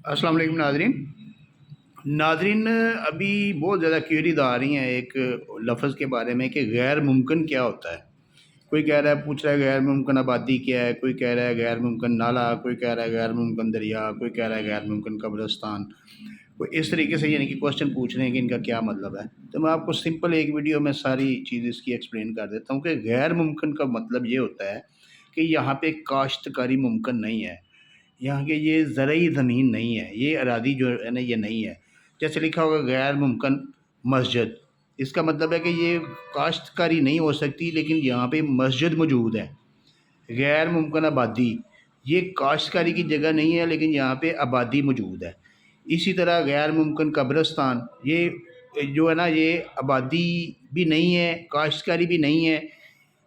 अस्सलाम वालेकुम नाज़रीन। अभी बहुत ज़्यादा क्वेरीज आ रही हैं एक लफ्ज़ के बारे में कि गैर मुमकिन क्या होता है। कोई कह रहा है, पूछ रहा है गैर मुमकिन आबादी क्या है, कोई कह रहा है गैर मुमकिन नाला, कोई कह रहा है गैर मुमकिन दरिया, कोई कह रहा है गैर मुमकिन कब्रिस्तान। कोई इस तरीके से यानी कि क्वेश्चन पूछ रहे हैं कि इनका क्या मतलब है। तो मैं आपको सिंपल एक वीडियो में सारी चीज़ इसकी एक्सप्लेन कर देता हूँ कि गैर मुमकिन का मतलब ये होता है कि यहाँ पे काश्तकारी मुमकिन नहीं है, यहाँ के ये ज़रई ज़मीन नहीं है, ये अरादी जो है ना ये नहीं है। जैसे लिखा होगा गैर मुमकिन मस्जिद, इसका मतलब है कि ये काश्तकारी नहीं हो सकती लेकिन यहाँ पे मस्जिद मौजूद है। गैर मुमकिन आबादी, ये काश्तकारी की जगह नहीं है लेकिन यहाँ पे आबादी मौजूद है। इसी तरह गैर मुमकिन कब्रिस्तान, ये जो है ना ये आबादी भी नहीं है, काश्तकारी भी नहीं है,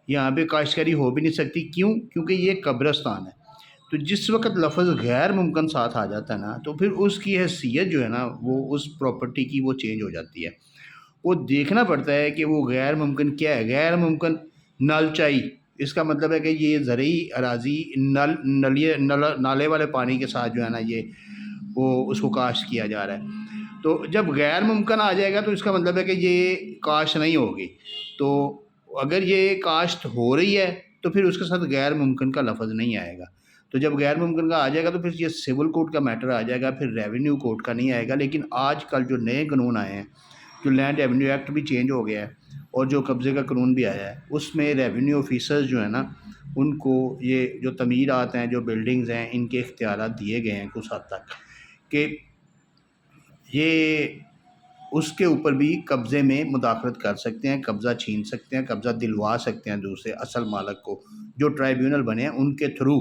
यहाँ पे काश्तकारी हो भी नहीं सकती। क्यों? क्योंकि ये कब्रिस्तान है। तो जिस वक़्त लफ्ज़ गैर मुमकिन साथ आ जाता है ना, तो फिर उसकी हैसियत जो है ना वो उस प्रॉपर्टी की वो चेंज हो जाती है। वो देखना पड़ता है कि वो गैर मुमकिन क्या है। गैर मुमकिन नलचाई, इसका मतलब है कि ये ज़रई अराज़ी नाले वाले पानी के साथ जो है ना ये वो उसको काश्त किया जा रहा है। तो जब गैर मुमकिन आ जाएगा तो इसका मतलब है कि ये काश्त नहीं होगी। तो अगर ये काश्त हो रही है तो फिर उसके साथ गैर मुमकिन का लफ्ज़ नहीं आएगा। तो जब गैर मुमकिन का आ जाएगा तो फिर ये सिविल कोड का मैटर आ जाएगा, फिर रेवेन्यू कोड का नहीं आएगा। लेकिन आजकल जो नए कानून आए हैं, जो लैंड रेवेन्यू एक्ट भी चेंज हो गया है और जो कब्ज़े का कानून भी आया है, उसमें रेवेन्यू ऑफिसर्स जो है ना उनको ये जो तमीरात हैं, जो बिल्डिंग्स हैं, इनके इख्तियारात दिए गए हैं कुछ हद तक कि ये उसके ऊपर भी कब्ज़े में मुदाखलत कर सकते हैं, कब्ज़ा छीन सकते हैं, कब्ज़ा दिलवा सकते हैं दूसरे असल मालिक को, जो ट्राइब्यूनल बने हैं उनके थ्रू।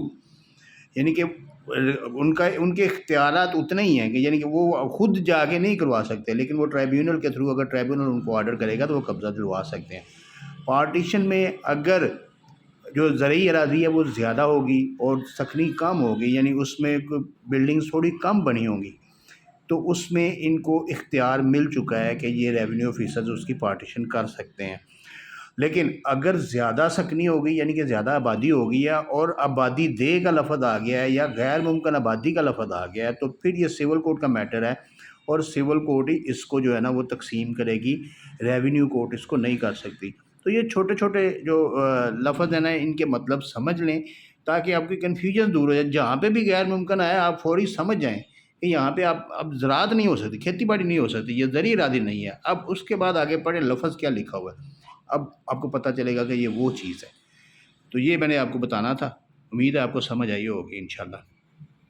यानी कि उनके इख्तियारात उतने ही हैं कि यानी कि वो खुद जाके नहीं करवा सकते, लेकिन वो ट्राइब्यूनल के थ्रू, अगर ट्राइब्यूनल उनको ऑर्डर करेगा तो वो कब्ज़ा दिलवा सकते हैं। पार्टीशन में अगर जो ज़रई अराज़ी है वो ज़्यादा होगी और सकनी कम होगी, यानी उसमें बिल्डिंग्स थोड़ी कम बनी होंगी, तो उसमें इनको इख्तियार मिल चुका है कि ये रेवेन्यू ऑफिसर्स उसकी पार्टीशन कर सकते हैं। लेकिन अगर ज़्यादा सकनी हो गई, यानी कि ज़्यादा आबादी हो गई है और आबादी दे का लफ्ज़ आ गया है या गैर मुमकिन आबादी का लफ्ज़ आ गया है, तो फिर ये सिविल कोर्ट का मैटर है और सिविल कोर्ट ही इसको जो है ना वो तकसीम करेगी, रेवेन्यू कोर्ट इसको नहीं कर सकती। तो ये छोटे छोटे जो लफ्ज़ हैं ना इनके मतलब समझ लें ताकि आपकी कन्फ्यूजन दूर हो जाए। जहाँ पे भी गैर मुमकिन आया आप फौरी समझ जाएँ कि यहाँ पे आप अब ज़राअत नहीं हो सकती, खेती बाड़ी नहीं हो सकती, ये ज़रई इरादी नहीं है। अब उसके बाद आगे पढ़ें लफ्ज़ क्या लिखा हुआ है, अब आपको पता चलेगा कि ये वो चीज़ है। तो ये मैंने आपको बताना था। उम्मीद है आपको समझ आई होगी इंशाल्लाह।